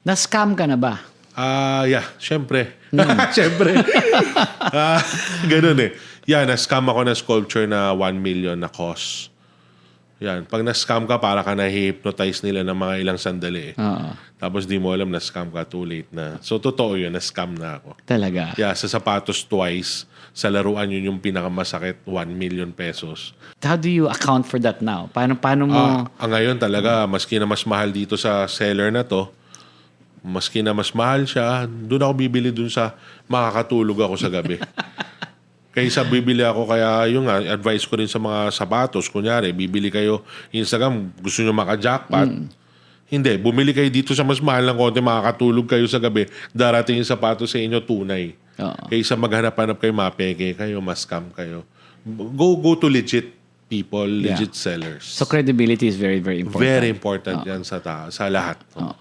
Na-scam ka na ba? Yeah, syempre. Syempre. Ganun eh. Yeah, na-scam ako ng sculpture na 1 million na cost. Yan. Pag na-scam ka, para ka na-hypnotize nila ng mga ilang sandali eh. Oo. Tapos di mo alam, na-scam ka, too late na. So, totoo yun, na-scam na ako. Talaga? Yeah, sa sapatos twice. Sa laruan yun yung pinakamasakit, 1 million pesos. How do you account for that now? Paano mo... Ngayon talaga, maski na mas mahal dito sa seller na to, maski na mas mahal siya, doon ako bibili doon sa makakatulog ako sa gabi. Kaysa bibili ako, kaya yung advice ko rin sa mga sapatos, kunyari, bibili kayo Instagram, gusto nyo maka-jackpot, hindi, bumili kayo dito sa mas mahal ng konti, makakatulog kayo sa gabi, darating yung sapatos sa inyo tunay. Oo. Kaysa maghanap-hanap kayo, mapeke kayo, ma-scam kayo. Go to legit people, legit sellers. So credibility is very, very important. Very important yan sa lahat. Oo.